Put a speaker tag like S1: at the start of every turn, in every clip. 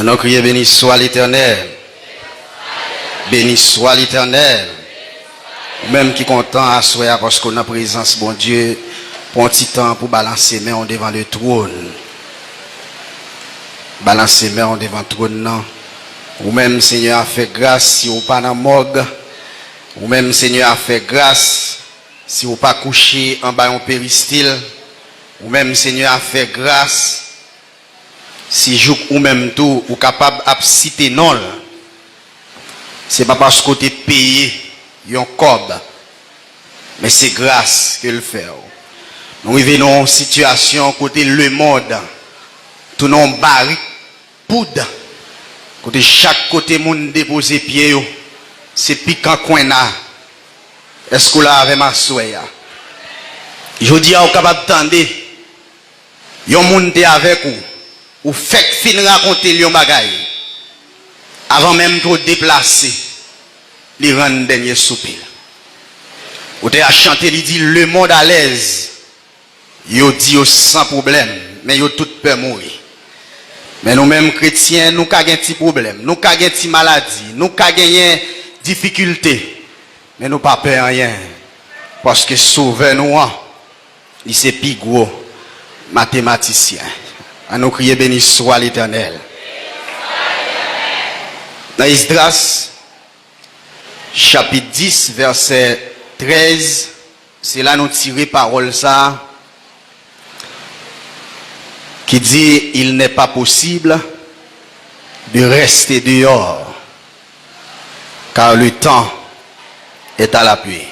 S1: Nous crions béni soit l'Éternel. Béni soit l'Éternel. Même qui content à soi parce qu'on a présence, bon Dieu, pour un petit temps pour balancer mains devant le trône. Balancer mains devant le trône, non. Ou même Seigneur a fait grâce si vous pas dans morgue. Ou même Seigneur a fait grâce si vous pas couché en bas en péristyle. Ou même Seigneur a fait grâce si jour ou même tout ou capable de citer non. C'est pas parce que tu es payé un cob, mais c'est grâce que le fait. Nous vivons une situation côté le monde, tout non barrique poudre. Côté chaque côté monde déposer pied, c'est piquant coin là. Est-ce que là avec ma soya? Je dis à vous capable d'entendre. Yon monde avec vous. Ou fait fin raconter lion bagay. Avant même de déplacer, les rendre dernier soupir. Ou te a chanté, il dit le monde à l'aise. Yo dit sans problème, mais yo tout peut mourir. Mais nous-mêmes chrétiens, nous avons un petit problème, nous avons une petite maladie, nous avons une difficulté. Mais nous pas peur rien. Parce que sauveur nous, il c'est plus gros mathématicien. À nous crier béni soit l'Éternel. Dans Esdras, chapitre 10, verset 13, c'est là nous tirer parole ça, qui dit il n'est pas possible de rester dehors, car le temps est à l'appui.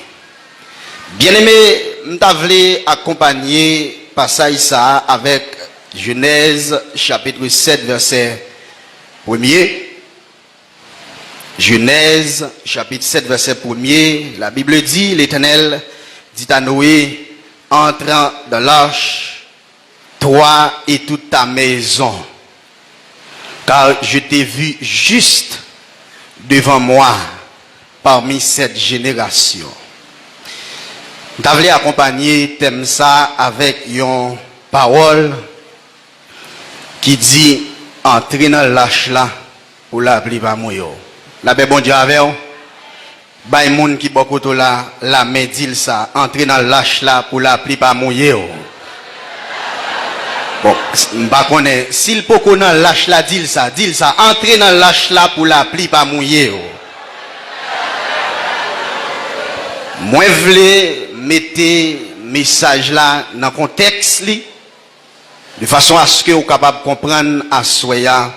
S1: Bien-aimé, nous voulons accompagner passage ça avec Genèse chapitre 7 verset 1er. Genèse chapitre 7 verset 1er. La Bible dit, l'Éternel dit à Noé, entrant dans l'arche, toi et toute ta maison, car je t'ai vu juste devant moi parmi cette génération. Nous voulons accompagner thème ça avec une parole qui dit entrer dans l'arche là pour la pluie pas mouiller. La paix bon Dieu avec vous. Bay moun qui beaucoup là la main dit ça entrer dans l'arche là pour la pluie pas mouiller. Bon, m'pa connaît s'il peut dans l'arche là dit ça entrer dans l'arche là pour la pluie pas mouiller. Moi vle mettez message là dans contexte li de façon à ce que vous soyez capable de comprendre à soya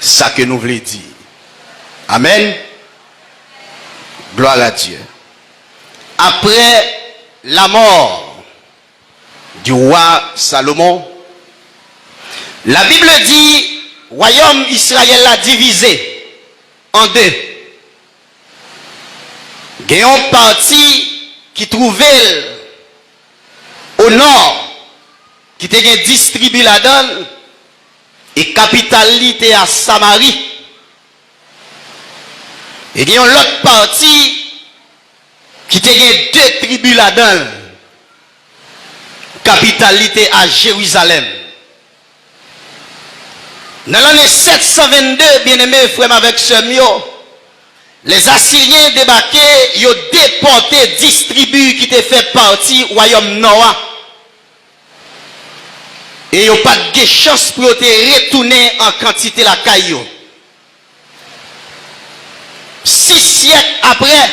S1: ça que nous voulons dire. Amen. Gloire à Dieu. Après la mort du roi Salomon, la Bible dit royaume Israël l'a divisé en deux. Il y a une partie qui trouvait au nord, qui était distribué là-dedans, et capitalité à Samarie. Et il y a une autre partie qui était deux tribus là-dedans, capitalité à Jérusalem. Dans l'année 722, bien-aimés frères avec ce mio, les Assyriens débarquaient, ils ont déporté, distribué qui était fait partie du royaume Noah. Et ils n'ont pas de chance pour retourner en quantité la caillou. 6 siècles après,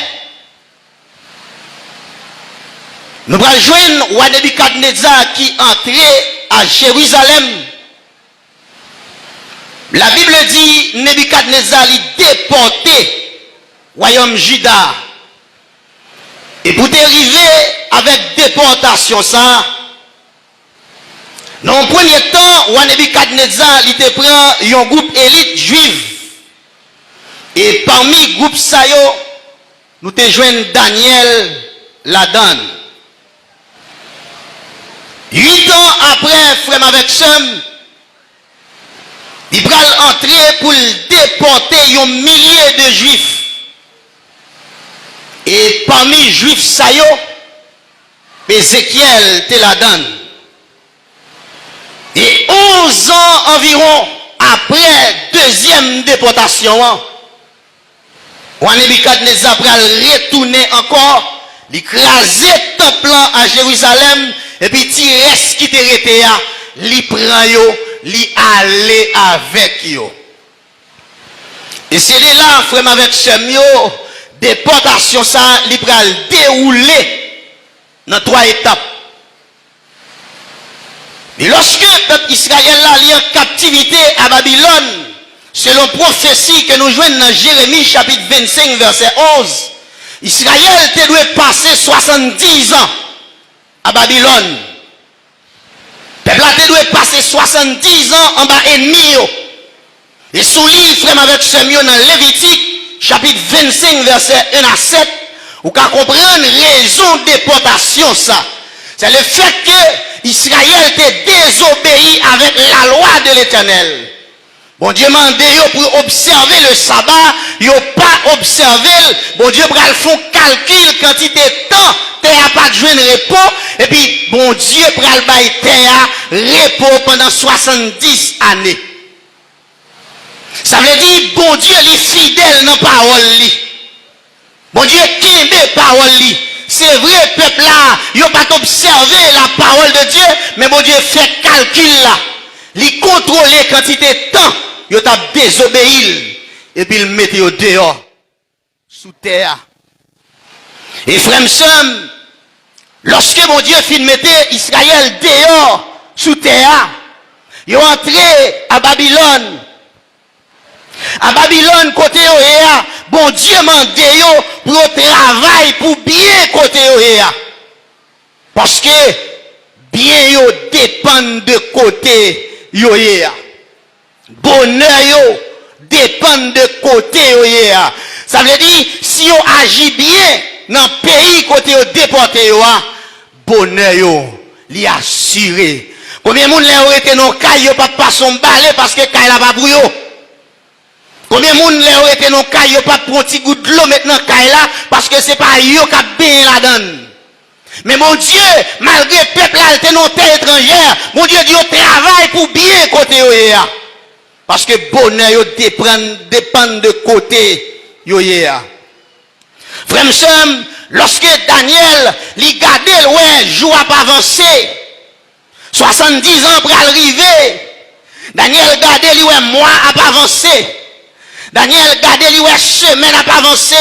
S1: nous allons joindre roi Nebuchadnezzar qui entrait à Jérusalem. La Bible dit Nebuchadnezzar il déporté royaume Juda. Et pour arriver avec déportation ça, dans le premier temps, roi Nebuchadnezzar il te prend un groupe élite juive. Et parmi le groupe Sayo, nous te joignons Daniel là-dedans. 8 ans après, frère avec Sam, il va entrer pour déporter un millier de juifs. Et parmi les juifs Sayo, Ézéchiel te la donne. Et 11 ans environ, après deuxième déportation, Nebuchadnezzar pral retourner encore, l'écraser temple à Jérusalem, et puis tirer ce qui était resté là, li prend yo, li aller avec yo. Et c'est là, frère avec Semio, déportation ça, li pral dérouler dans 3 étapes. Et lorsque le peuple Israël là, li en captivité à Babylone, selon prophétie que nous jouons dans Jérémie chapitre 25 verset 11, Israël te doit passer 70 ans à Babylone. Le peuple te doit passer 70 ans en bas ennemi. Et sous l'île, frère avec Semio dans Lévitique chapitre 25 verset 1 à 7, vous pouvez comprendre raison de déportation ça. C'est le fait que Israël te désobéi avec la loi de l'Éternel. Bon Dieu m'a demandé pour observer le sabbat, yo pas observé. Bon Dieu pral font calcul quantité de temps, terre pas de joindre repos, et puis bon Dieu pral bay terre repos pendant 70 années. Ça veut dire bon Dieu est fidèle dans parole li. Bon Dieu kembe parole li. C'est vrai peuple là, yo pas observé la parole de Dieu, mais bon Dieu fait calcul là. Li contrôler quantité de temps. Yo t'a désobéi et puis il mettait au dehors sous terre. Et frère Sam, lorsque mon Dieu fin mettait Israël dehors sous terre, ils ont entré à Babylone. À Babylone côté Oéa, bon Dieu m'a dit pour travail pour bien côté Oéa. Parce que bien yo dépend de côté Oéa. Bonheur yo dépend de côté Oéa. Ça veut dire si on agit bien dans le pays côté yo déporté yo, bonheur yo li assuré. Combien de monde l'a été non caille pas passer son balai parce que caille la pas pour yo. Combien de monde l'a été non caille pas prendre un petit goût de l'eau maintenant caille là parce que c'est pas yo qui a bien la donne. Mais mon Dieu, malgré le peuple là était non terre étrangère, mon Dieu dit travaille pour bien côté Oéa. Parce que bonheur yo dépend de côté yo yéa. Frère Sam, lorsque Daniel li gade ouais jour pas avancé, 70 ans pour arriver, Daniel gade li ouais mois a avancé, Daniel gade li ouais semaine a avancé,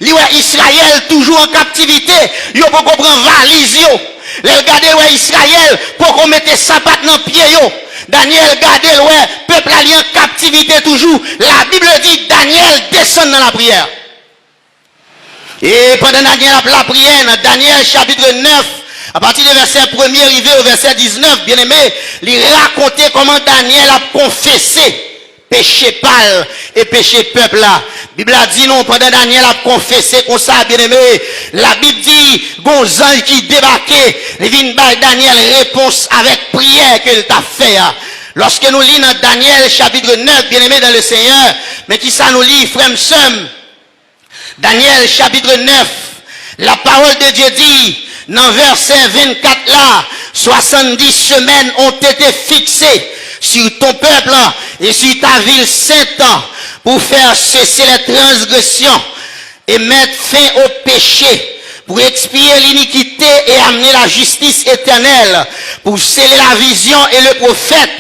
S1: li ouais Israël toujours en captivité, yo pour comprendre valise yo, le gade ouais Israël pour qu'on mette sabat dans pied yo. Daniel gade ouais peuple allié en captivité toujours. La Bible dit Daniel descend dans la prière. Et pendant Daniel la prière, dans Daniel chapitre 9, à partir du verset 1er arrivé au verset 19, bien aimé, il racontait comment Daniel a confessé péché pâle et péché peuple là. La Bible a dit non, pendant Daniel a confessé comme ça, bien aimé. La Bible dit, Gonzan qui débarquait, il vient par Daniel réponse avec prière qu'il t'a fait. Lorsque nous lisons dans Daniel chapitre 9, bien aimé dans le Seigneur, mais qui ça nous lit, frère Sam, Daniel chapitre 9, la parole de Dieu dit, dans verset 24 là, 70 semaines ont été fixées sur ton peuple et sur ta ville sainte pour faire cesser les transgressions et mettre fin au péché, pour expier l'iniquité et amener la justice éternelle, pour sceller la vision et le prophète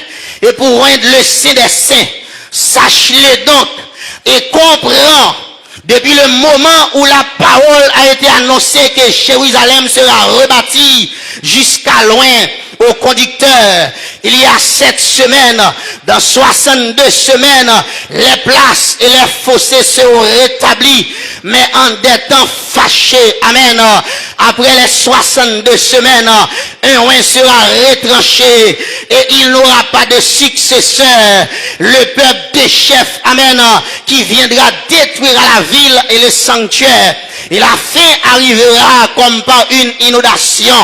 S1: et pour rendre le saint des saints. Sache-le donc et comprends depuis le moment où la parole a été annoncée que Jérusalem sera rebâtie jusqu'à loin au conducteur. Il y a 7 semaines, dans 62 semaines, les places et les fossés seront rétablis, mais en des temps fâchés. Amen. Après les 62 semaines, un roi sera retranché et il n'aura pas de successeur. Le peuple des chefs, amen, qui viendra détruire la ville et le sanctuaire. Et la fin arrivera comme par une inondation.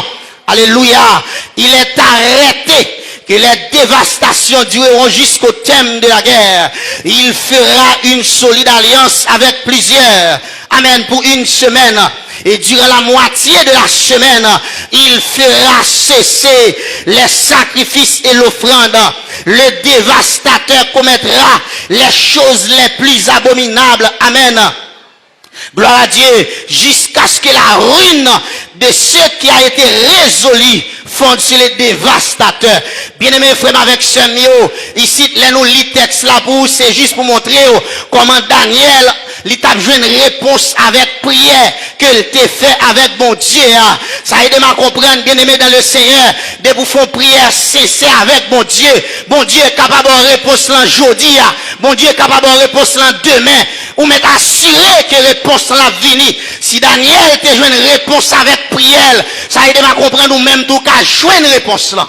S1: Alléluia. Il est arrêté que les dévastations dureront jusqu'au terme de la guerre. Il fera une solide alliance avec plusieurs. Amen. Pour une semaine.
S2: Et durant la moitié de la semaine, il fera cesser les sacrifices et l'offrande. Le dévastateur commettra les choses les plus abominables. Amen. Gloire à Dieu, jusqu'à ce que la ruine de ceux qui a été résolu fonde sur les dévastateurs. Bien-aimés frères avec ce mio, ici, là nous lit texte là pour c'est juste pour montrer comment Daniel, il t'a joué une réponse avec prière qu'il t'a fait avec bon Dieu. Ça aide à comprendre, bien-aimés dans le Seigneur, de vous faire prière sincère avec bon Dieu. Bon Dieu est capable de réponse là aujourd'hui. Bon Dieu est capable de réponse là demain. Ou m'être assuré que réponse là vini. Si Daniel te joué une réponse avec prière, ça aide à comprendre ou même tout qu'à jouer une réponse là.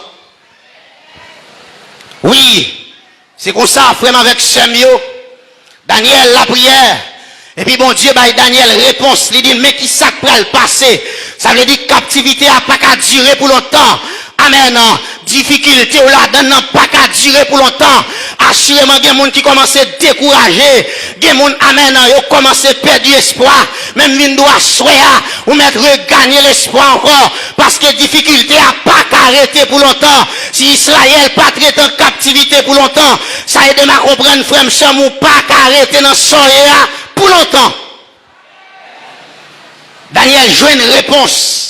S2: Oui, c'est comme ça, frère avec Samuel, Daniel la prière. Et puis bon Dieu, bah, Daniel réponse, il dit, mais qui ça peut le passer? Ça veut dire captivité n'a pas qu'à durer pour longtemps. Amen. Difficulté ou là n'a pas qu'à durer pour longtemps. Assurément, il y a des gens qui commencent à décourager. Il y a des gens, amen, ils commencent à perdre espoir. Même ils doivent soya ou mettre regagner l'espoir encore. Parce que difficulté n'a pas qu'à arrêter pour longtemps. Si Israël pas traité en captivité pour longtemps, ça aide à comprendre, frère, ou pas qu'à arrêter dans ce pour longtemps. Daniel joue une réponse.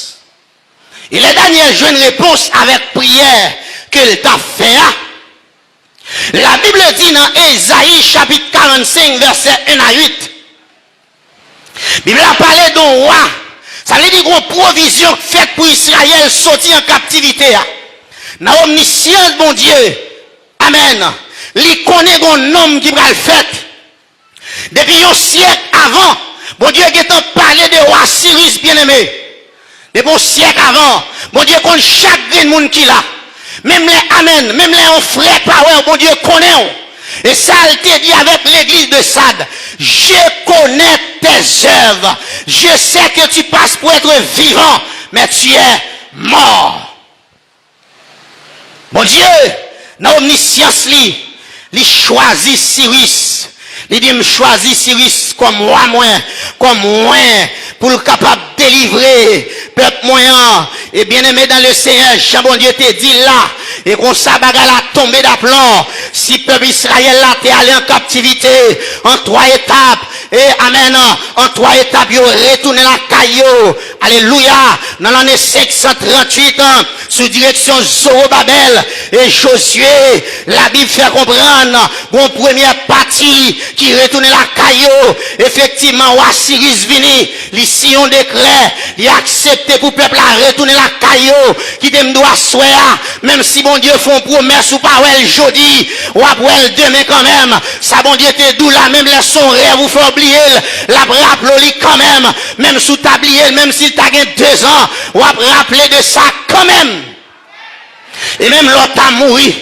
S2: Et le Daniel joue une réponse avec prière qu'il t'a fait. La Bible dit dans Ésaïe chapitre 45 verset 1 à 8. La Bible a parlé d'un roi. Ça veut dire une provision faite pour Israël sortir en captivité. Dans l'omniscience bon Dieu. Amen. Il connaît un homme qui va le faire. Depuis un siècle avant, bon Dieu a parlé de roi Cyrus bien-aimé. Des bons siècles avant, bon Dieu connaît chaque monde qui l'a. Même les amen, même les frères power, bon Dieu connaît. Et ça, il te dit avec l'église de Sade, je connais tes œuvres. Je sais que tu passes pour être vivant, mais tu es mort. Bon Dieu, dans l'omniscience, il choisit Cyrus. Il dit, me choisis Cyrus comme moi, pour le capable de délivrer peuple moyen. Et bien aimé dans le Seigneur, Jean bon Dieu te dit là, et qu'on s'abaga la tombée d'aplomb. Si peuple Israël là, t'es allé en captivité, en 3 étapes, et amen, en 3 étapes, il retourné la caillou. Alléluia. Dans l'année 538, sous direction Zorobabel et Josué, la Bible fait comprendre, bon première partie, qui retourne la caillou, effectivement, Cyrus vini, les sillons décret, il a accepté pour le peuple à retourner la caillou, qui te doit souhaiter, même si bon Dieu font promesse ou pas, ouais, jeudi, ou après demain quand même, ça bon Dieu te doux là, même les son rêve, vous faut oublier, la rappelez quand même sous tablier, même s'il t'a gagné 2 ans, ou après rappeler de ça quand même. Et même l'autre a mouru.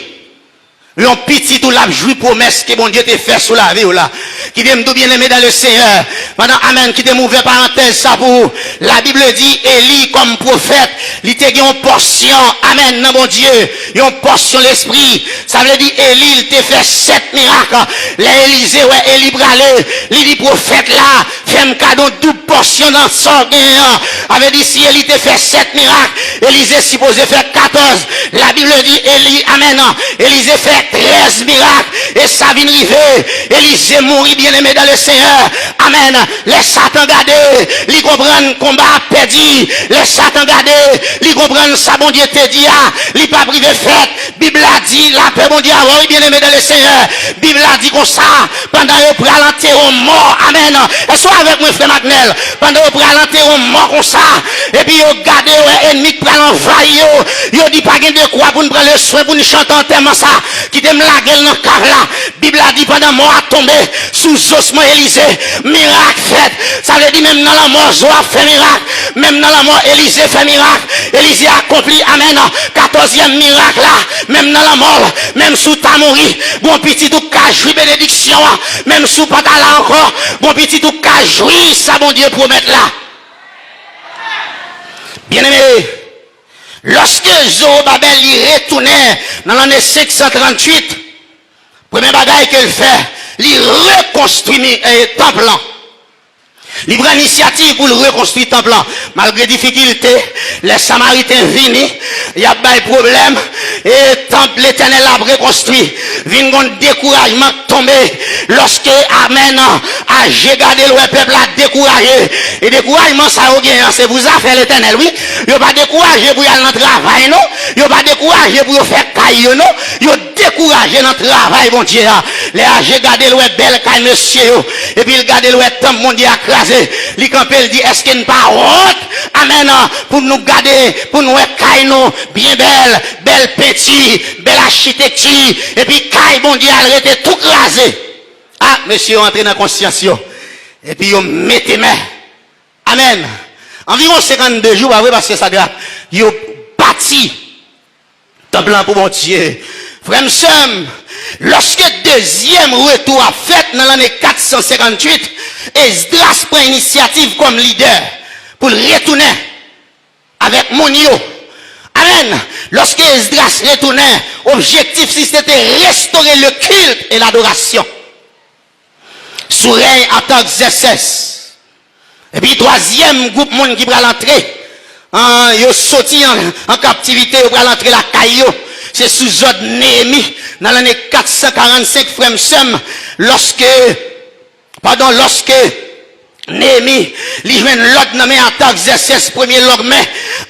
S2: L'on petit tout l'a joué promesse que bon Dieu te fait sous la vie ou là. Qui t'aime tout bien aimé dans le Seigneur. Pendant amen, qui t'aime ouvert parenthèse ça pour. La Bible dit, Élie comme prophète, il te une portion, amen, non bon Dieu, une portion l'esprit. Ça veut dire, Élie, il te fait 7 miracles. L'Élysée, ouais, Élie bralé, il dit prophète là, fait un cadeau double portion dans son gain. Avait dit, si Élie te fait 7 miracles, Élisée supposé faire 14. La Bible dit, Élie, amen, Élisée fait 13 miracles et ça vient arriver. Élisée mourit bien aimé dans le Seigneur. Amen. Les Satan gardés, ils comprennent combat perdu. Les Satan gardés, ils comprennent ça bon Dieu te dit, ils pas privé fait. Bible a dit, la paix bon Dieu oui bien aimé dans le Seigneur. Bible a dit comme ça, pendant que vous prenez l'enterrement mort. Amen. Et soit avec moi frère Magnel, pendant que vous prenez l'enterrement mort comme ça, et puis vous gardez l'ennemi qui prend l'envahir, vous dit pas de quoi pour nous prendre le soin pour nous chanter en termes ça. Qui t'aime la gueule dans le cave là. Bible a dit pendant mort a tombé sous osement Élysée. Miracle fait. Ça veut dire même dans la mort, Joab fait miracle. Même dans la mort, Élysée fait miracle. Élysée accompli, amen. 14e miracle là. Même dans la mort, même sous ta mourir. Bon petit tout cas jouir bénédiction. Même sous pas là encore. Bon petit tout cas jouir, ça bon Dieu promet là. Bien aimé. Lorsque Zorobabel y retournait dans l'année 538, premier bagaille qu'il fait, il reconstruit le temple. Il prend l'initiative pour le reconstruire le temple. Malgré difficulté, les Samaritains viennent, il y a des problèmes, et le temple l'Éternel a reconstruit. Vient un découragement tombé lorsque, amen, a j'ai gardé le peuple a découragé. Et découragement, ça a c'est vous a fait l'Éternel, oui. Il a pas découragé pour y aller dans le travail, non. Il a pas découragé pour faire caillou, non. Il a découragé dans le travail, bon Dieu. Les j'ai gardé le belle caille, monsieur, et puis il garde le temple, mon Dieu, écrasé. Les campels dit, est-ce qu'il n'y a pas honte? Amen. Pour nous garder, pour nous caille bien belle, belle petit, belle architecture. Et puis caille, bon Dieu, elle était tout crasé. Ah, monsieur, entrez dans la conscience. Et puis, vous mettez main. Amen. Environ 52 jours après, parce que ça grave. Vous bâti. Temple pour mon Dieu. Frère, lorsque deuxième retour a fait dans l'année 458, Esdras prend initiative comme leader pour retourner avec Monio. Amen. Lorsque Esdras retournait, objectif c'était restaurer le culte et l'adoration. Sous règne Artaxerxès. Et puis troisième groupe monde qui va l'entrer. Ils sont sortis en captivité, ils vont l'entrer la caillou. C'est sous ordre Néhémie, dans l'année 445, frère Sem, lorsque Néhémie, il joue l'autre nommé Artaxerxès, premier logement.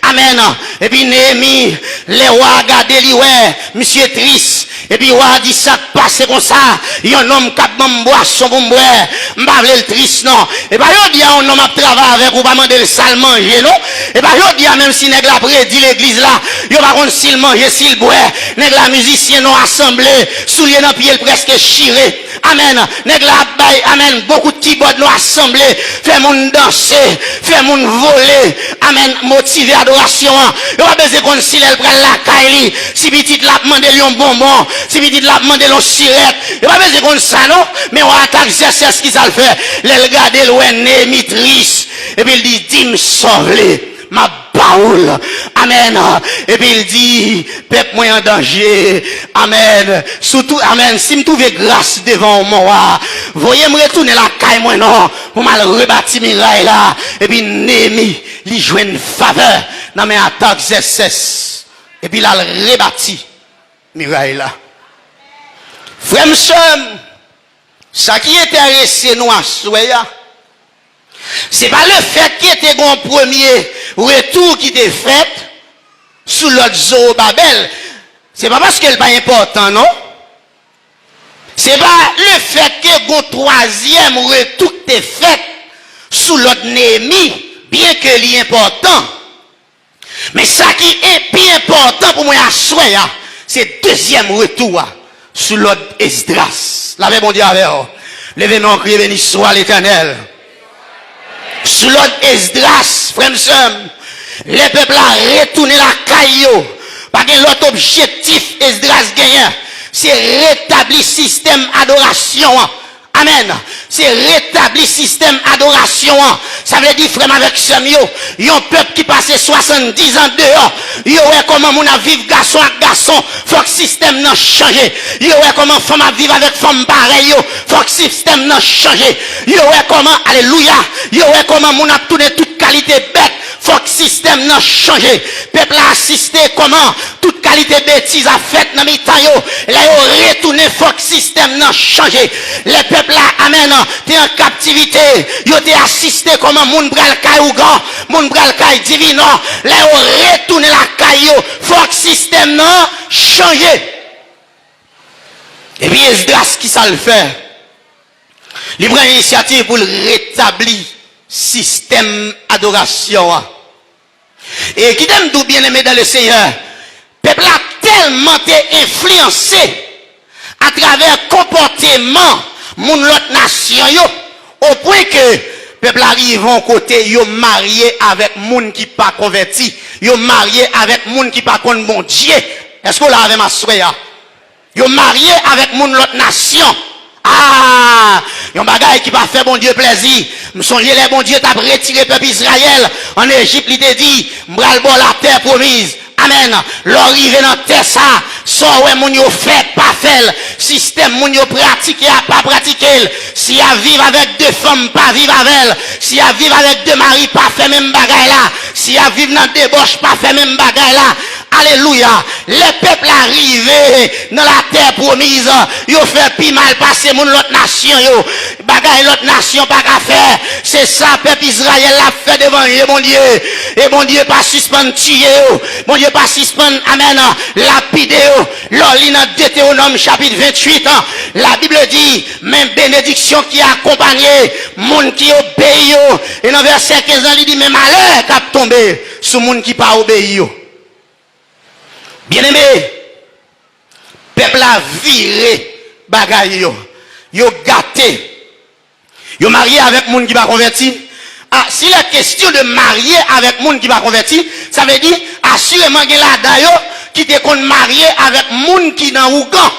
S2: Amen. Et puis Néhémie, les rois regardent lui, ouais, monsieur triste. Et puis roi dit ça passe comme ça. Il y a un homme qui a bon boisson pour boire. M'pa vle le triste non. Et puis il dit un homme a travailler avec ou pas demander le sale manger non. Et puis il dit même si nèg la prédit l'église là, il va contre s'il manger s'il boire. Nèg la musicien non assemblé, soulier dans pied presque chiré. Amen. Nèg la bail amen beaucoup de keyboard non assemblé. Fait moun danser, fait moun voler, amen, motiver adoration. Yo pas besoin qu'on s'il elle prend la caille, si petite la demander un bonbon, si petite la demander l'on sirette. Yo pas besoin qu'on ça non, mais on attaque ce qui ça le fait. Les regarder loin Néhémie triste et puis il dit dis-moi sauve-les. Ma baoule, amen. Et puis il dit, peuple moi en danger, amen. Surtout, amen. Si me trouve grâce devant moi, voyez me retourner la caille moi non, pour mal rebâtir miraille là. Et puis Néhémie, il joue une faveur dans mes attaques Artaxerxès. Et puis il a rebâti miraille là. Frère ça qui intéressé nous à soya. C'est pas le fait qu'il était un premier retour qui était fait sous l'autre Zorobabel. C'est pas parce qu'elle n'est pas important, non? C'est pas le fait que un troisième retour qui était fait sous l'autre Néhémie, bien que c'est important. Mais ça qui est plus important pour moi à souhait, c'est deuxième retour sous l'autre Esdras. La paix, mon Dieu, avec vous. L'événement crié béni soit l'Éternel. Sous l'ordre Esdras, frère, les peuples ont retourné la caillou. Parce que l'autre objectif Esdras gagne, c'est rétablir système adoration. Amen. C'est rétablir système adoration. Ça veut dire, frère, avec Samuel, il y a un peuple qui passe 70 ans dehors. Il y a comment on a vivre garçon avec garçon. Faut que le système n'a changé. Il y a comment femme a vivre avec femme pareille. Faut que le système n'a changé. Il y a comment, alléluia. Il y a comment on a tourné toute qualité bête. Faut que le système n'a changé. Peuple a assisté comment toute qualité bêtise a fait dans mes temps. Là, il a retourné. Faut que le système n'a changé. Les peuples là, amen, t'es en captivité. Ils ont assisté comment moun bral kay ou grand, moun bral kay divin. Là, ils ont retourné la caillou. Faut que le système n'a changé. Et puis, Esdras qui ça le fait? Il prend l'initiative pour rétablir système adoration. Et qui t'aime tout bien aimé dans le Seigneur, peuple a tellement été influencé à travers comportement moun l'autre nation yo, au point que peuple arrive en côté yo marié avec moun qui pas converti, yo marié avec moun qui pas contre bon Dieu. Est-ce que vous l'avez ma soeur? Yo marié avec moun l'autre nation. Ah, yon bagay qui va faire bon Dieu plaisir. Me songe les bon Dieu t'a retiré peuple Israël en Égypte, il te dit, m'bral bon la terre promise. Amen. L'arrivée dans terre ça, Soit ouais moun yo fait pas fait, système moun yo pratiqué pas pratiqué. Si a vivre avec deux femmes pas vivre avec elle, si a vivre avec deux maris pas fait même bagaille là, si a vivre dans débauche pas fait même bagaille là. Alléluia. Les peuples arrivés dans la terre promise, ils ont fait plus mal passer mon l'autre nation yo. Bagaille l'autre nation pas qu'à faire. C'est ça peuple Israël l'a fait devant eux, mon Dieu. Et mon Dieu pas suspendre tuer yo. Mon Dieu pas suspendre amen lapider yo. L'oli dans Deutéronome chapitre 28, la Bible dit même bénédiction qui accompagné monde qui obéit yo. Et dans verset 15 il dit même malheur qui a tombé sur monde qui pas obéi yo. Bien-aimé, peuple a viré bagaille yo. Yo gâté. Yo marié avec monde qui va converti. Ah, si la question de marier avec monde qui va converti, ça veut dire assurément que là d'ailleurs qui te kon marié avec monde qui dans Ougan.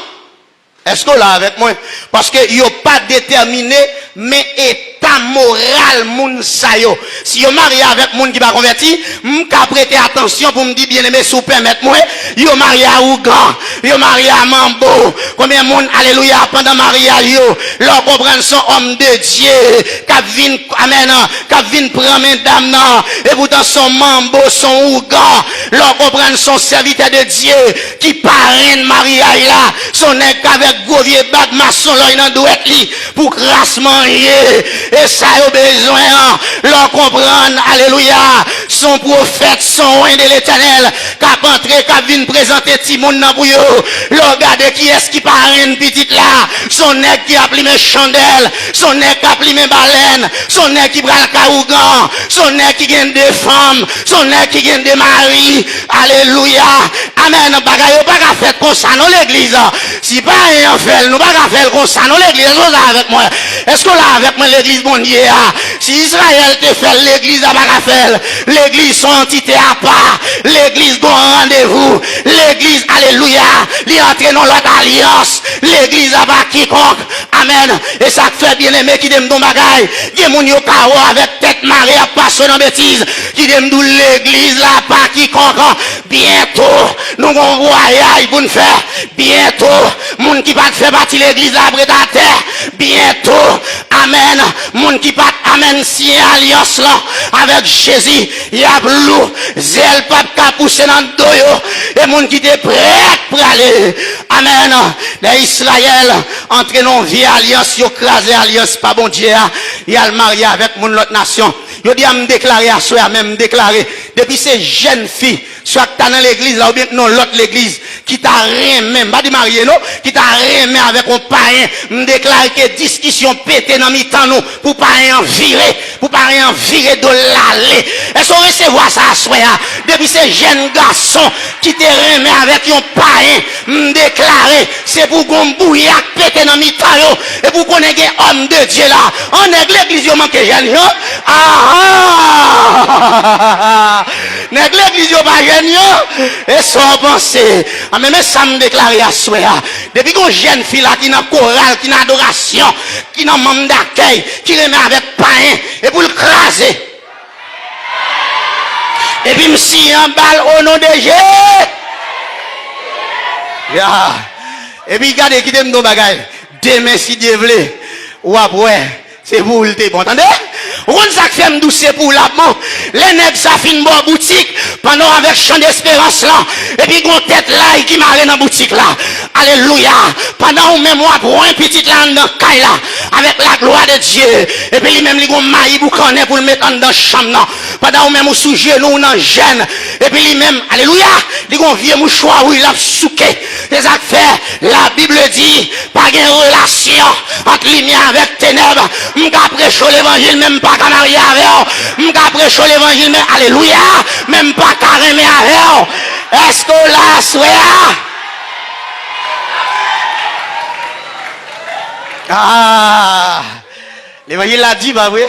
S2: Est-ce que là avec moi? Parce que yo pas déterminé mais état moral moun sa yo. Si yo marié avec moun qui va converti, m'ka prêter attention pour me dire bien aimé sous permettre moi, yo marié à Ougan, yo marié à Mambo. Combien moun alléluia pendant mariage yo, leur comprendre son homme de Dieu, qu'a vinn amen, qu'a vinn prendre madame nan, et pourtant son Mambo, son Ougan, leur comprendre son serviteur de Dieu qui parraine mariage là, son nèg avec gros vieux bac maçon là dans douette li pour grâce manger. Et ça a besoin leur comprendre alléluia son prophète son oint de l'Éternel qu'a entré qu'a vinn présenter ti monde nan pour yo. Regardez qui est-ce qui parraine petite là, son nèg qui a pris mes chandelles, son nèg qui a pris mes baleines, son nèg qui pral kaougan, son nèg qui gagne des femmes, son nèg qui gagne des maris. Alléluia. Amen. Bagaille pas qu'à faire comme ça dans l'église. Si pas rien fait, nous pas qu'à faire comme ça dans l'église. Est-ce là avec moi? Est-ce que là avec moi l'église bon Dieu? Si Israël te fait l'église à pas qu'à faire, l'église son entité à part, l'église gon rendez-vous, l'église alléluia, li entre dans l'autre alliance, l'église à pas quiconque. Amen. Et ça fait bien aimé qui dem don bagaille, qui moun yo kao avec tête marée à passer dans bêtise, qui dem dou l'église là pas quiconque. Bientôt nous on voyage pour nous faire. Bientôt moun qui pas faire partie l'église là après ta terre. Bientôt amen moun qui pas amen si alliance là avec Jésus, y a blou zèle pas ka pousser dans doyo et moun qui était prêt pour aller. Amen. Les Israël entre non vie alliance, yo crasé alliance pas bon Dieu, il a le marié avec mon l'autre nation. Yo dit à me déclarer à soi même déclarer depuis ces jeunes filles soit que tu dans l'église là ou bien non l'autre l'église qui t'a rien même pas de marié non qui t'a rien même avec un païen me déclare que discussion pété dans mi-temps nous pour païen virer de l'aller. Est-ce qu'on recevoir ça à soi depuis ces jeunes garçons qui te remet avec un païen me déclarer c'est pour qu'on bouillac pété dans mi-temps et pour qu'on ait un homme de Dieu là on est l'église yo manque jeune nèg l'église yo pas jeune et sans penser a même ça me déclarer à soi depuis qu'on jeune fille là qui dans chorale qui dans adoration qui dans membre d'accueil qui remet avec païen et pour le craser et puis m'si en balle au nom de Jésus et puis regardez qui t'aime nos bagailles demain si Dieu veut ou après c'est pour le bon entendez. On ça fait me douce pour l'abon. Les nègres ça fin bon boutique pendant avec chant d'espérance là et puis gon tête là qui marre dans boutique là. Alléluia. Pendant même moi pour un petit là dans caille là avec la gloire de Dieu et puis lui même li gon maï boucané pour le mettre dans chambre là. Pendant même sous genou dans gêne et puis lui même alléluia, li gon vieux mouchoir où il a souqué. Des affaires la Bible dit pas de relation entre lumière avec ténèbres. M'ka prêcher l'évangile même pas qu'à marier avec m'ka prêcher l'évangile mais alléluia même pas qu'à remer avec est-ce que là soit l'évangile l'a dit bah oui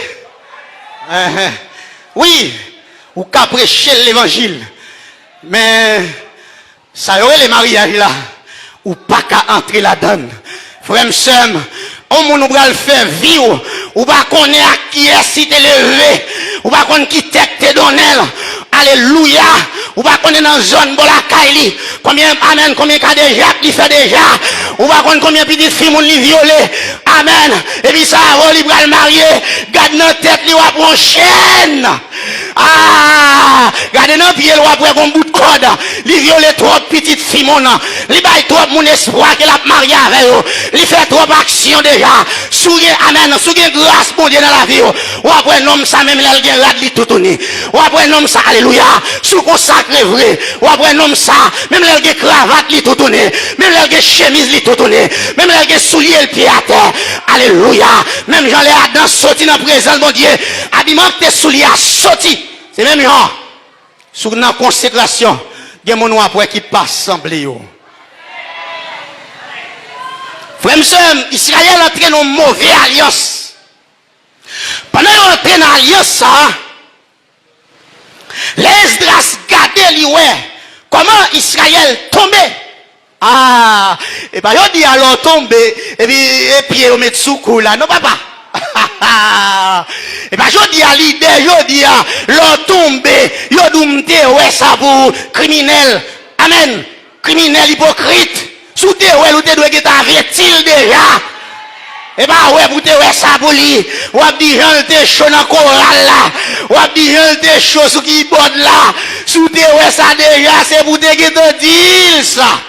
S2: oui ou qu'à prêcher l'évangile mais ça y aurait les mariages là ou pas qu'à entrer là-dedans frère sœur on nous va le faire vivre ou pas connaître à qui est si t'es levé ou pas connaître qui t'es donné alléluia Ou pas qu'on est dans zone bon la Kaili. Combien, amen, combien cas déjà, qui fait déjà. Ou pas qu'on combien petites filles moun li violé. Amen. Et puis ça, on li pral marié. Garde notre tête, li wa prend chaîne. Ah, gardez nos pieds, ou après qu'on bout de corde. Li violé trop petites filles, mon an. Li baille trop mon espoir qu'elle a marié avec eux. Li fait trop action déjà. Souillé, amen, souillé grâce, mon Dieu, dans la vie. Ou après, nom ça, même l'elle gen rad li tout tourné. Ou après, nom ça, alléluia. Sous consacré vrai. Ou après, nom ça, même l'elle gen cravate li tout tourné. Même l'elle gen chemise li tout tourné. Même l'elle gen soulier le pied à terre. Alléluia. Même Jean les Adam sorti dans la présence, mon Dieu. Habillement que tes souliers a sorti. C'est même Jean. Sous la consécration, il y a mon après qui passe semblé. Frère, Israël entraîne dans une mauvaise alliance. Pendant qu'il entraîne dans l'alliance, les Esdras gardent comment Israël tombait. Ah, et bien, il dit alors tomber, et puis on met sous cou là, non, papa. Et bien, je dis à l'idée, je dis à l'on tomber, je dis ouais, ça pour criminel. Amen. Criminel hypocrite. Sous tes ouais, ou te doit être averti déjà. Et bien, ouais, pour te ouais, ça pour lui. Ou a dit, j'en te chaud dans le choral là. Ou a dit, j'en te chaud sous qui borde là. Sous tes ouais, ça déjà, c'est pour te dire ça.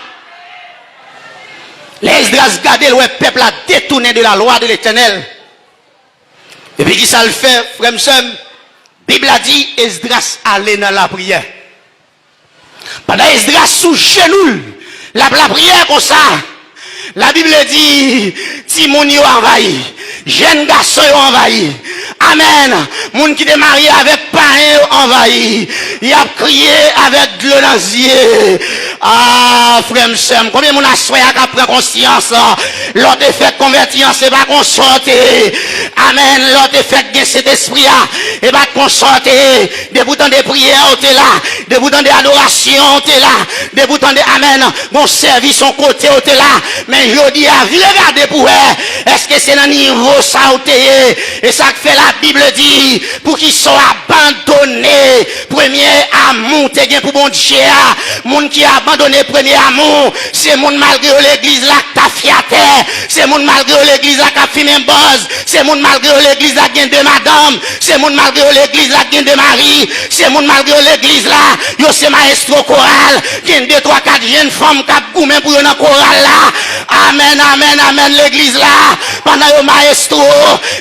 S2: Les Esdras gardent le peuple a détourné de la loi de l'Éternel. Et puis qui ça le fait, frère Sam? Bible a dit, Esdras allait dans la prière. Pendant Esdras sous genou, la prière comme ça. La Bible dit, Timon yo envahi, jeune garçon yo envahi. Amen. Moun qui est marié avec parents envahi. Il a crié avec de l'eau dans les yeux. Ah, frère Sam, combien moun a soya qui prend conscience? L'autre fait convertir, c'est pas qu'on sorte. Amen. L'autre fait gagner cet esprit, et pas qu'on sorte. Des boutons de prière, t'es là. Des boutons d'adoration, t'es là. Des boutons de amen. Mon service, son côté, t'es là. Mais je dis à vous, regardez pour elle. Est-ce que c'est un niveau ça et ça que fait la Bible dit pour qu'ils soient abandonnés. Premier amour, t'es bien pour bon Dieu. Moun qui a abandonné premier amour, c'est moun malgré l'église là qui t'a fiaté. C'est moun malgré l'église là qui a fait même buzz. C'est moun malgré l'église là qui a de madame. C'est moun malgré l'église là qui a de mari. C'est moun malgré l'église là, yo c'est maestro choral. Qui a 2, 3, 4 jeunes femmes qui a goumé pour yon choral là. Amen, amen, amen, l'église là. Pendant yo maestro,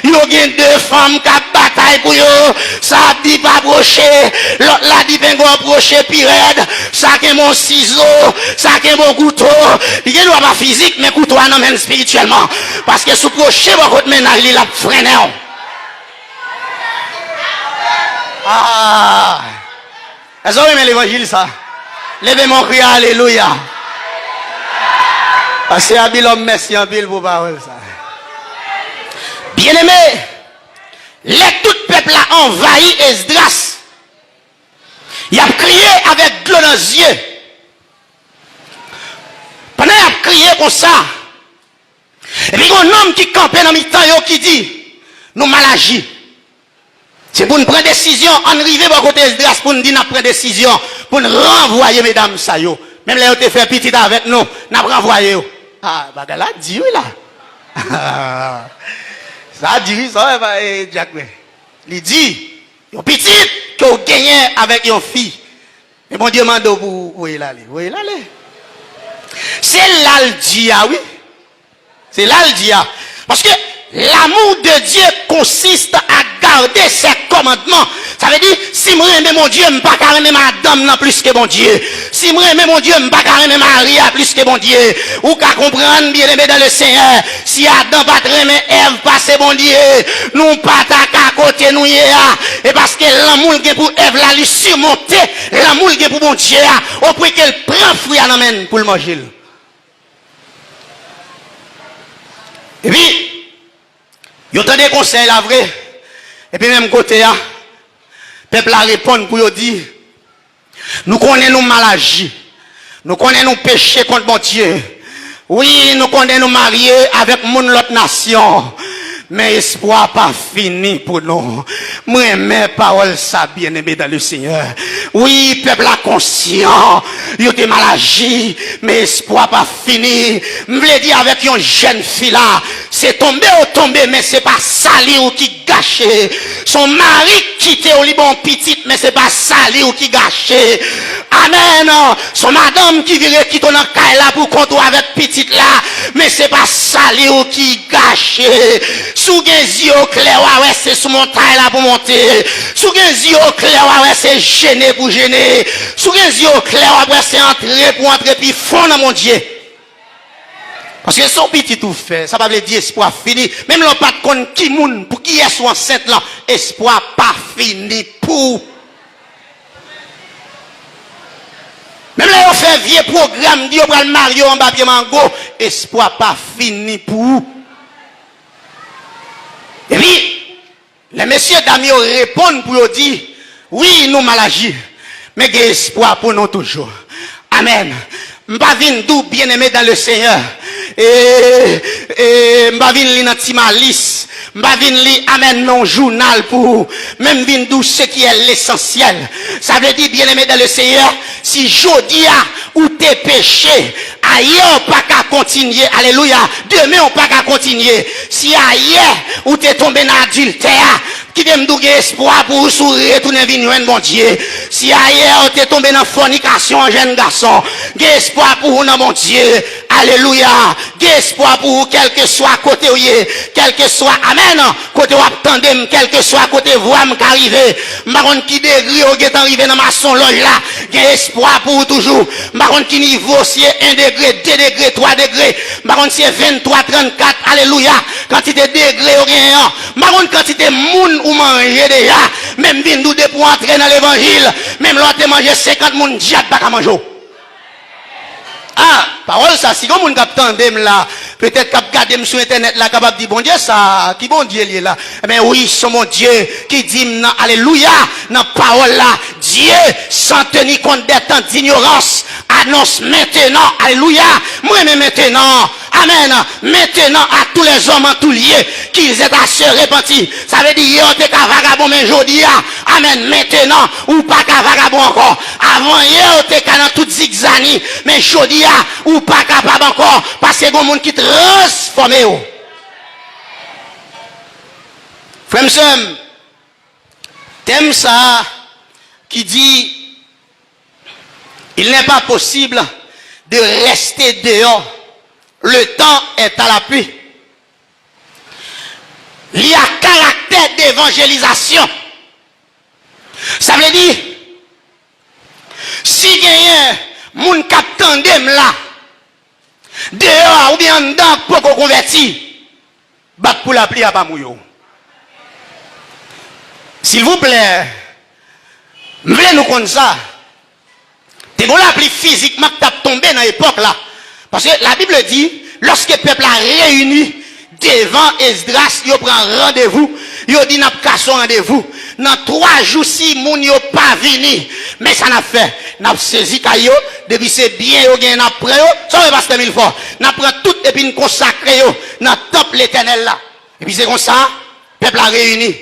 S2: yo gen 2 femmes qui bataille pour yo. Ça dit pas brocher. L'autre là dit ben go brocher pirède. Ça qui mon ciseau, ça qui mon couteau. Il n'est pas physique, mais couteau non même spirituellement. Parce que sous procher votre ménage, il a freiné. Ah. Est-ce que vous aimez l'évangile ça? Levez mon cri, alléluia. Parce que Abil homme merci en pile pour parole ça. Bien-aimé, les tout peuple a envahi Esdras. Il a crié avec de l'eau dans les yeux. Pendant qu'il a crié comme ça, et puis un homme qui campait dans le temps qui dit, nous mal agi. C'est pour nous prendre décision, en arriver à côté Esdras pour nous dire nous prendre décision, pour nous renvoyer mesdames ça yo. Même là, vous fait petit avec nous, nous renvoyé. Ah, bah là, dit oui là. Ça dit ça, Jack. Il dit, yon petit que vous gagnez avec une fille. Mais mon Dieu m'a dit pour où il allait. Où il allait. C'est là le dit, oui. C'est là le dit. Parce que l'amour de Dieu consiste à garder ses commandements. Ça veut dire, si moi aime mon Dieu, je ne peux pas aimer madame non plus que mon Dieu. Si moi aime mon Dieu, je ne peux pas aimer Maria plus que mon Dieu. Ou qu'à comprendre bien aimé dans le Seigneur. Si Adam pas aimer Ève, passe mon Dieu. Nous pas à côté nous et parce que l'amour qui est pour Ève là, lui surmonter l'amour qui est pour mon Dieu. Au point qu'elle prend fruit à l'amène pour le manger. Et puis, il y a des conseils là vrai. Et puis même côté là, peuple a répondre pour dire, nous connaissons nos mal agi, nous connaissons nos péchés contre mon Dieu. Oui, nous connaissons nos mariés avec mon l'autre nation. Mais espoir pas fini pour nous. Moi, mes paroles, ça bien aimé dans le Seigneur. Oui, peuple a conscient. Il était mal agi. Mais espoir pas fini. Je voulais dire avec une jeune fille là. C'est tombé ou tombé, mais c'est pas sali ou qui gâché. Son mari quitté au Liban petite, mais c'est pas sali ou qui gâché. Amen. Son madame qui virait quitter dans caille là pour compter avec petite là, mais c'est pas sali ou qui gâché. Sous gen yeux clair, ouais, c'est sous montagne là pour monter. Sous gen yeux clair, ouais, c'est gêné pour gêner. Sous gen yeux clair, ouais, c'est entrer pour entrer, puis fond dans mon Dieu. Parce que son petit tout fait, ça va veut dire espoir fini. Même l'on pas de compte qui moun, pour qui est soit enceinte là, espoir pas fini pour. Même là, on fait vieux programme, dit on va le marier en papier mango, espoir pas fini pour. Et puis, les messieurs d'amis répondent pour dire, oui, nous mal agi, mais il y a espoir pour nous toujours. Amen. M'pa vin dou bien aimé dans le Seigneur. M'pa vin li nan ti malice. M'pa vin li amen non journal pour même vin dou ce qui est l'essentiel. Ça veut dire bien aimé dans le Seigneur, si jodia ou tes péchés, ailleurs pas qu'à continuer. Alléluia. Demain on pas qu'à continuer. Si ailleurs ou t'es tombé dans adultère, qui t'aime douger espoir pour sourire retourner venir bon Dieu. Si ailleurs t'es tombé dans fornication jeune garçon, espoir pour vous dans mon Dieu. Alléluia. Espoir pour vous, quel que soit côté où quel que soit, amen, côté où attendez, quel que soit côté vous m'arriver. Maron qui degré ou est arrivé dans ma son loge là, espoir pour vous toujours. Maron qui niveau c'est 1 degré, 2 degrés, 3 degrés. Maron c'est 23, 34, alléluia. Quantité degré ou rien. Maron quantité moun ou manger déjà. Même vin nous de pour entrer dans l'évangile. Même l'autre manger 50 moun diable pas à manger. Ah, parole ça, si comme on capte là, peut-être cap garder sur internet là, capable dire bon Dieu ça, qui bon Dieu là. Mais oui, c'est mon Dieu qui dit alléluia, dans parole là, Dieu sans tenir compte des temps d'ignorance annonce maintenant, alléluia, moi même maintenant, amen, maintenant à tous les hommes en tout lieu qu'ils aient à se repentir. Ça veut dire hier t'es qu'à vagabond mais aujourd'hui, amen, maintenant ou pas qu'à vagabond encore. Avant hier t'es qu'à dans toute zigzani, mais aujourd'hui ou pas capable encore parce que bon monde qui transforme. Frère Sam, thème ça qui dit il n'est pas possible de rester dehors. Le temps est à l'appui. Il y a caractère d'évangélisation. Ça veut dire, si il y a moun k'ap tandem là, dehors ou bien dedans pour qu'on converti, bat pour la pli à pas mouyo. S'il vous plaît, m'vle nous comme ça. T'es bon la pli physiquement que t'as tombé dans l'époque là. Parce que la Bible dit, lorsque le peuple a réuni devant Esdras, il prend rendez-vous, il dit n'a pas son rendez-vous. Dans 3 jours, si moun yo pas vini, mais ça n'a fait, n'a saisi caillou, depuis c'est bien yo gen n'a prend yo, ça va passer 1000 fois. N'a prend tout et puis nous consacrer yo dans temple l'Éternel là. Et puis c'est comme ça, le peuple a réuni. Le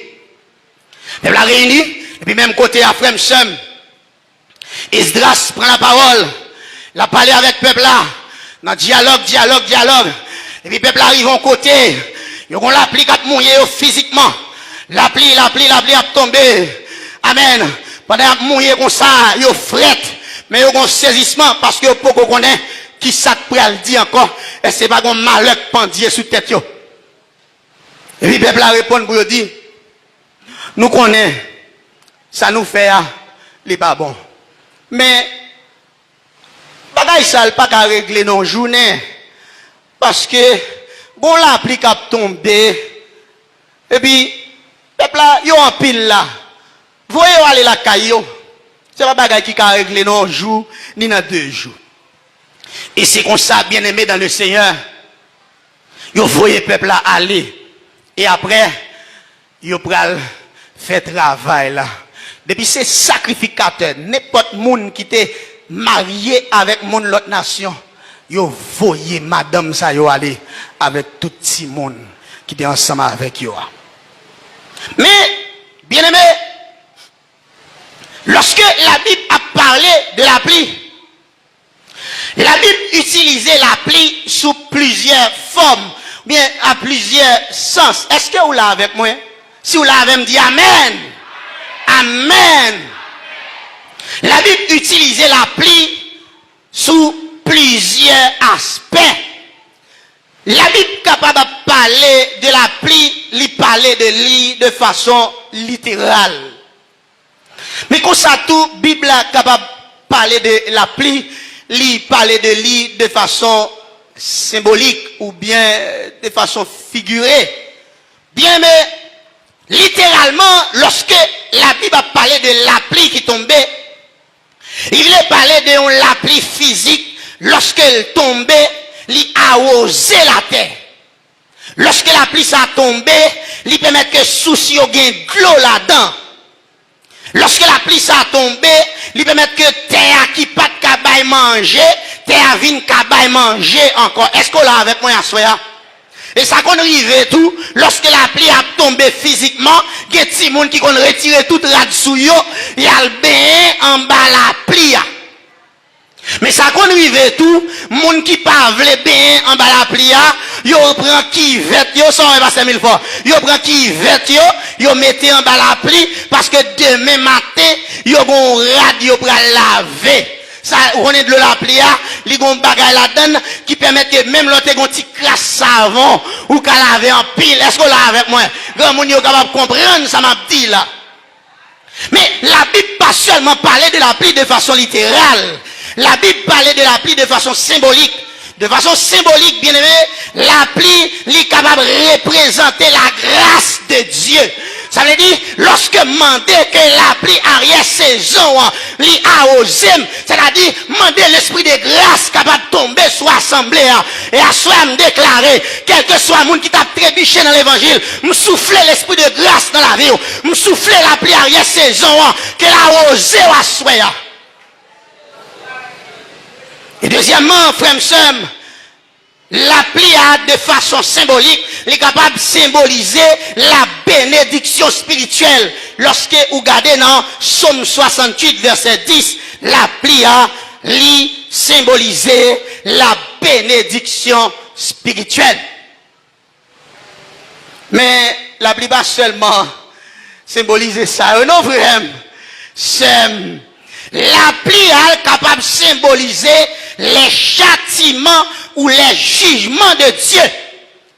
S2: peuple a réuni, et puis même côté à frère Sam, Esdras prend la parole, il a parlé avec le peuple là, dans dialogue. Et puis le peuple arrive en côté, ils ont l'appli qu'à mouiller physiquement. L'appli a tombé. Amen. Pendant que mouiller comme ça, ils fret. Mais ils ont saisissement parce que beaucoup connaissent qui ça peut le dire encore. Et c'est pas un malheur pendier sous tête. Et puis le peuple a répondu pour dire, nous connaissons, ça nous fait, les pas bon. Mais, bagay ça pas qu'à régler nos journées. Parce que, bon l'appli qui a tombé, et puis, peuple là, yo en pile là. Voyez aller la caillou. C'est pas bagay qui a réglé nos jours, ni dans 2 jours. Et c'est comme ça, bien aimé dans le Seigneur. Yo voyez peuple là aller. Et après, yo pral fait travail là. Depuis c'est sacrificateur, n'importe monde qui était marié avec mon l'autre nation. yo voyé madame ça yo aller avec tout petit monde qui était ensemble avec yo. Mais bien aimé, lorsque la Bible a parlé de la pluie, la Bible utilisait la pluie sous plusieurs formes, bien à plusieurs sens. Est-ce que vous l'avez avec moi? Si vous l'avez, me dit Amen. Amen. La Bible utilisait la pluie sous plusieurs aspects. La Bible est capable de parler de la pluie, lui parler de lui de façon littérale. Mais comme ça tout, la Bible est capable de parler de la pluie, lui parler de lui de façon symbolique ou bien de façon figurée. Bien, mais littéralement, lorsque la Bible a parlé de la pluie qui tombait, il voulait parler de la pluie physique lorsqu'elle tombait, il arrosait la terre. Lorsque la pluie s'est tombée, il permet que souci au gain de l'eau là-dedans. Lorsque la pluie s'est tombée, il permet que terre qui pas de cabaye manger, terre vine cabaye manger encore. Est-ce qu'on l'a avec moi à soya? Et ça qu'on arrive tout, lorsque la pluie a tombé physiquement, il y a des gens qui ont retiré toute rade sous yo, il y a le bain en bas la pluie. Mais ça qu'on arrive tout, moun qui pas vle bain en bas la pluie, yo prend qui vête yo, ça on va 5000 fois. Yo prend qui vête yo mettez en bas la pluie parce que demain matin, yo gon rade yo pral laver. Ça, on est de la pluie, li gon bagay la donne qui permet que même l'autre gon ti crasse savon ou ka laver en pile. Est-ce qu'on l'a avec moi? Grand moun yo capable comprendre ça m'a dit là. Mais la Bible pas seulement parler de la pluie de façon littérale. La Bible parlait de la pluie de façon symbolique. De façon symbolique, bien aimé, la pluie est capable de représenter la grâce de Dieu. Ça veut dire, lorsque demandez que la pluie arrière saison, li arrosé, c'est-à-dire, demandez l'esprit de grâce capable de tomber sur l'assemblée, et à soi me déclarer, quel que soit le monde qui t'a trébuché dans l'évangile, me souffler l'esprit de grâce dans la vie, me souffler la pluie arrière saison, que l'arrosé à soi. Et deuxièmement, frère et sœur, la pluie de façon symbolique est capable de symboliser la bénédiction spirituelle. Lorsque vous regardez dans Somme 68, verset 10, la pluie a symbolisé la bénédiction spirituelle. Mais la pluie pas seulement symboliser ça, non frère. La pluie est capable de symboliser les châtiments ou les jugements de Dieu.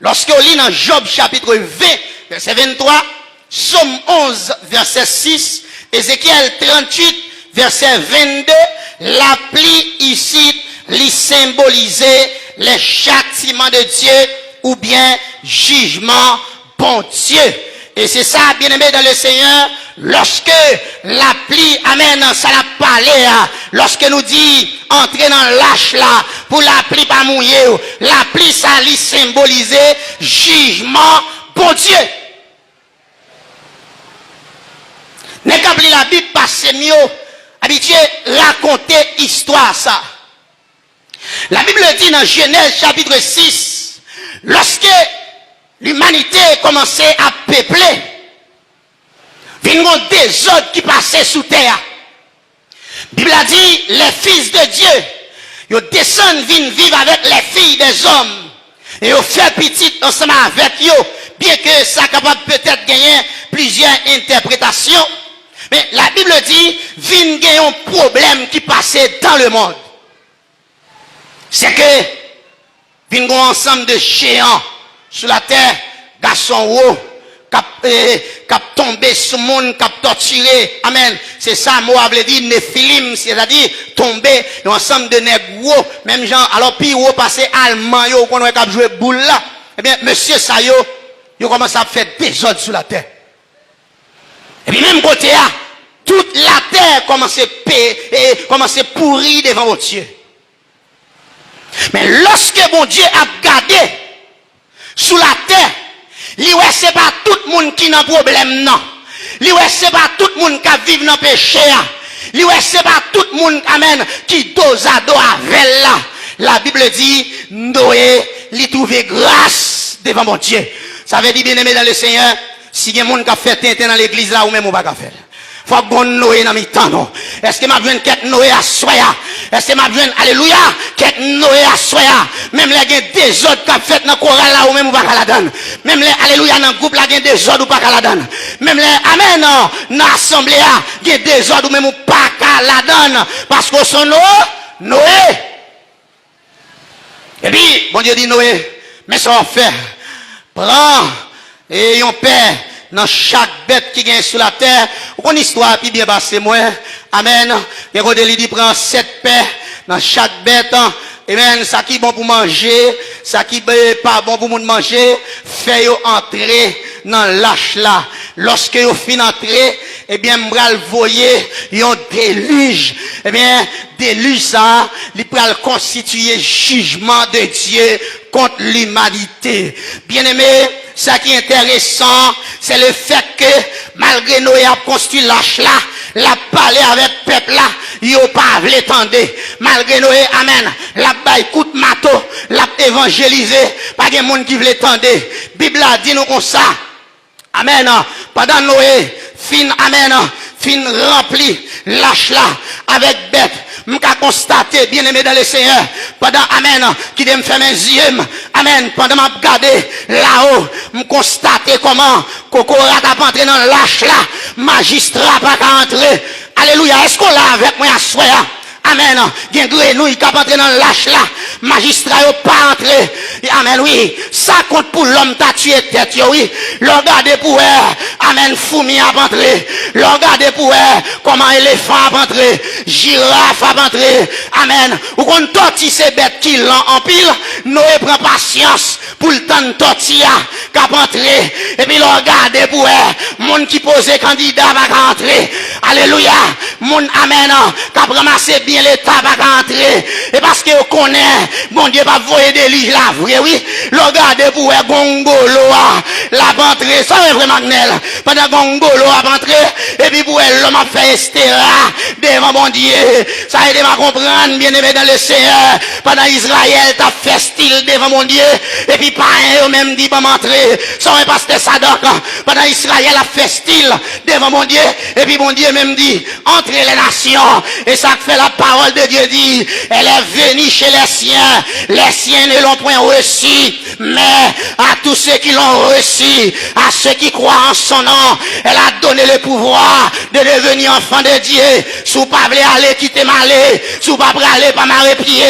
S2: Lorsque on lit dans Job chapitre 20, verset 23, Somme 11, verset 6, Ézéchiel 38, verset 22, la pluie ici, lui symboliser les châtiments de Dieu ou bien jugement bon Dieu. Et c'est ça, bien aimé dans le Seigneur, lorsque la pluie, amen, ça l'a parlé, lorsque nous dit, entrer dans l'âche là, pour la pluie pas mouiller, la pluie ça lui symboliser jugement, bon Dieu. N'est qu'à la Bible passe mieux, habitué raconter histoire ça. La Bible dit dans Genèse chapitre 6, lorsque l'humanité commençait à peupler, il y a des autres qui passaient sous terre. La Bible a dit, les fils de Dieu, ils descendent, viennent vivre avec les filles des hommes. Et ils font petit ensemble avec eux, bien que ça capable peut-être gagner plusieurs interprétations. Mais la Bible dit, viennent gagner un problème qui passait dans le monde. C'est que, viennent un ensemble de géants sur la terre, garçon haut, cap tombé sur le monde, cap torturé. Amen. C'est ça, moi, je dit, Néphilim, c'est-à-dire tomber dans ensemble de nègres, même gens, alors puis haut passé allemand, yo, qu'on a joué boule là. Eh bien, monsieur Sayo, yo commence à faire des ordres sur la terre. Et puis même côté là, toute la terre commence à pourrir devant mon Dieu. Mais lorsque mon Dieu a gardé sous la terre, li ouais c'est pas tout le monde qui n'a problème non. Li ouais c'est pas tout le monde qui vit dans péché. Li ouais c'est pas tout le monde amen qui dos à dos avec là. la Bible dit, Noé, il trouvé grâce devant mon Dieu. Ça veut dire, bien aimé dans le Seigneur, si il y a des gens qui ont fait tintin dans l'église là, ou même on va pas faire. Faut que bon Noé dans mes temps, non. Est-ce que m'a besoin de Noé à soya? Est-ce que m'a besoin, alléluia, qu'être Noé à soya? Même les gens des autres qui ont fait dans le choral là, ou même on va pas la donner. Même les, alléluia, dans le groupe là, il y a des autres ou pas la donner. Même les, amen, dans l'assemblée là, il y a des autres ou même ou pas la donner. Parce que son Noé. Et puis, bon Dieu dit Noé, mais ça va faire. Prends, et on père, dans chaque bête qui gagne sur la terre, une histoire qui bien passée, moi, amen. Et quand il dit, prend 7 paires dans chaque bête, amen, ça qui est bon pour manger, ça qui est pas bon pour manger, fait entrer dans l'âche là. Lorsque vous finissez d'entrer, eh bien, m'bral voyer, yon déluge. Eh bien, déluge ça, il pral constituer jugement de Dieu contre l'humanité. Bien aimé, ça qui est intéressant, c'est le fait que, malgré Noé a construit l'âche là, la parlé avec le peuple là, il n'a pas l'étendre. Malgré Noé, amen, la baille coup de marteau, l'a évangélisé, pas de monde qui veut l'étendre. Bible a dit nous comme ça. Amen. Pendant Noé, amen, rempli l'âche là, avec bête. M'ka constaté, bien aimé dans le Seigneur, pendant, amen, qui me fait mes yeux, amen, pendant m'a regardé là-haut, m'constaté comment, Kokora t'a pas entré dans l'âche là, magistrat pas qu'à entrer. Alléluia, est-ce qu'on l'a avec moi à soir? Amen. Il y a un grenouille qui a entré dans l'âche là. Magistrat n'a pas entré. Amen, oui. Ça compte pour l'homme qui a tué tête, oui. Regardez pour elle. Amen, fourmi a entré. Regardez pour elle. Comment éléphant a entré. Girafe a entré. Amen. Ou qu'on tortille ces bêtes qui l'ont en pile. Noé prend patience pour le temps de tortilla qui a entré. Et puis regardez pour elle. Monde qui posait candidat va entrer. Alléluia. Monde, amen, qui a ramassé bien l'État va rentrer. Et parce que vous connaissez, bon Dieu va voyer des liges là, vrai, oui. Regardez pour Gongolo, la rentrée, ça est vraiment Magnel. Pendant Gongolo a rentré, et puis pour elle, l'homme a fait Estera, devant mon Dieu. Ça a aidé à comprendre, bien aimé dans le Seigneur. Pendant Israël, t'as fait style devant mon Dieu. Et puis pas un, même dit, pas m'entrer. Ça est pasteur Sadok. Pendant Israël a fait style devant mon Dieu. Et puis mon Dieu même dit, entrez les nations. Et ça fait la parole de Dieu dit, elle est venue chez les siens ne l'ont point reçu, mais à tous ceux qui l'ont reçu, à ceux qui croient en son nom, elle a donné le pouvoir de devenir enfant de Dieu. Si vous pas voulez aller, quittez m'aller, si vous pas voulez aller, pas m'arrêter pied,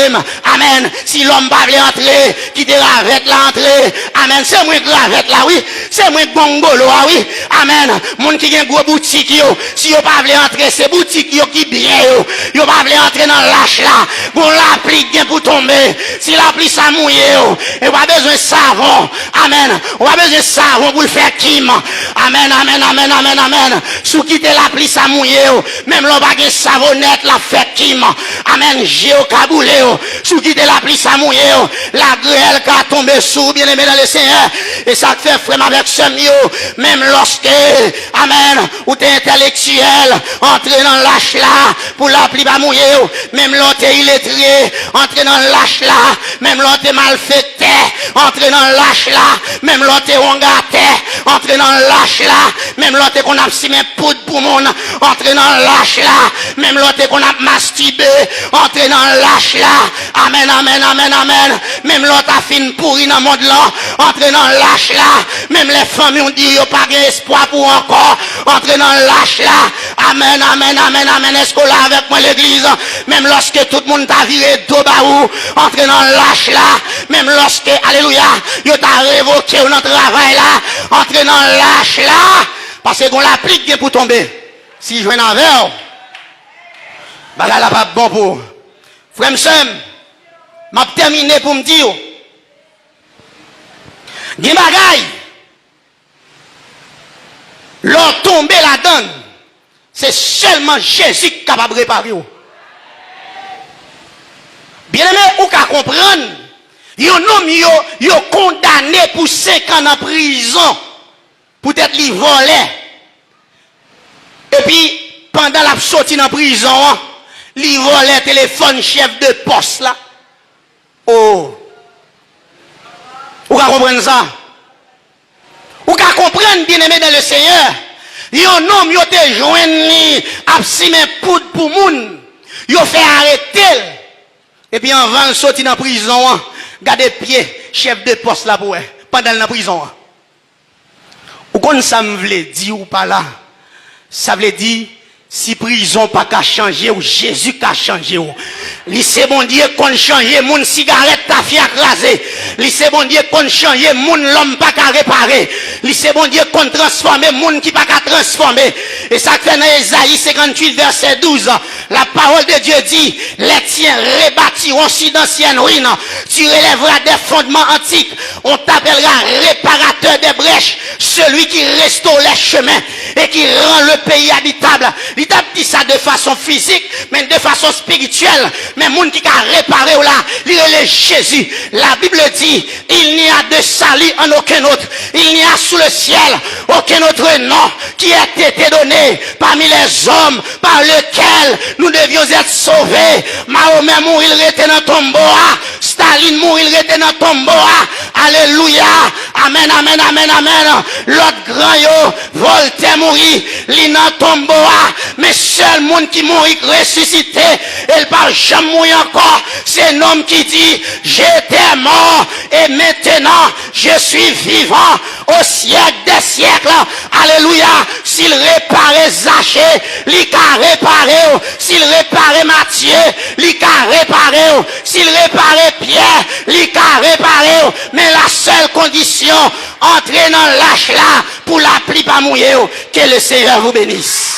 S2: amen. Si l'homme pas voulait entrer, quittez avec l'entrée, amen. C'est moi gravette là, oui, c'est moi gongolo, oui, amen. Moun qui a une gros boutique, yo, si vous pas voulez entrer, c'est boutique yo qui bien, yo pas voulez entrer dans l'âche là, bon l'appli bien pour tomber, si l'appli ça mouille, et on a besoin de savon, amen, on a besoin de savon pour le faire kim, amen, amen, amen, amen, amen, sous quitter l'appli ça mouille, même l'on va gagner savonnette la fait kim, amen, géo kaboulé, sous quitter l'appli ça mouille, la grêle qui a tombé sous, bien aimé dans le Seigneur, et ça fait frère avec ce mieux, même lorsque, amen, ou t'es intellectuel, entrer dans l'âche là, pour l'appli va mouiller, même l'autre illettré, entrer dans l'âche là, même l'autre mal fait, entrer dans l'âche là, même l'autre ongate, entrer dans l'âche là, même l'autre qu'on a si mes poudre pour mon, entrer dans l'âche là, même l'autre qu'on a masturbé, entrer dans l'âche là, amen, amen, amen, amen, même l'autre a fin pourri dans le monde là, entrer dans l'âche là, même les familles ont dit, il n'y a pas d'espoir pour encore, entrer dans l'âche là, amen, amen, amen, amen, est-ce qu'on l'a avec moi l'église, même lorsque tout le monde t'a viré d'eau baou, entrer dans l'âche là, même lorsque, alléluia, il t'a révoqué dans le travail là, entrer dans l'âche là, parce qu'on l'applique pour tomber. Si je viens en verre, bagarre là pas bon pour. Frère Sam, m'a terminé pour me dire, des bagailles, leur tomber là-dedans, c'est seulement Jésus qui est capable de réparer. Bien aimé, ou qu'à comprendre, yon homme yo condamné pour 5 ans en prison, pour être li volé. Et puis, pendant la sortie en prison, li volé téléphone chef de poste là. Oh. Vous comprenez ça? Vous comprenez, bien aimé dans le Seigneur? Yon homme, yon te joint à simen poudre pour moun. Yon fait arrêter. Et puis en va sortir dans la prison, gardez pied, chef de poste là pour pendant la prison. Ou kon ça me vle dire ou pas là? Ça veut dire si prison pas qu'à changer ou Jésus qu'a changé ou. Lycée bon Dieu qu'on change moun cigarette ta fi écrasé. Lycée bon Dieu qu'on change moun l'homme pas qu'à réparer. Lycée bon Dieu qu'on transformer moun qui pas qu'à transformer. Et ça fait dans Ésaïe 58 verset 12. La parole de Dieu dit, les tiens rebâtiront si d'anciennes ruines. Tu relèveras des fondements antiques. On t'appellera réparateur des brèches. Celui qui restaure les chemins et qui rend le pays habitable. Il t'a dit ça de façon physique, mais de façon spirituelle. Mais moun qui a réparé ou là, il est Jésus. La Bible dit, il n'y a de salut en aucun autre. Il n'y a sous le ciel aucun autre nom qui a été donné parmi les hommes par lequel nous devions être sauvés. Mahomet mourir, il était dans tombeau. Staline mourir, il était dans tombeau. Alléluia. Amen, amen, amen, amen. L'autre grand yo, Voltaire mourir, il dans tombeau. Mais seul monde qui mourit ressuscité, il parle jamais mourir encore. C'est un homme qui dit, j'étais mort et maintenant je suis vivant au siècle des siècles. Alléluia. S'il réparait Zachée, il a réparé. S'il réparait Matthieu, il a réparé. S'il réparait Pierre, il a réparé. Mais la seule condition, entrer dans l'âge là pour la pluie pas mouiller. Que le Seigneur vous bénisse.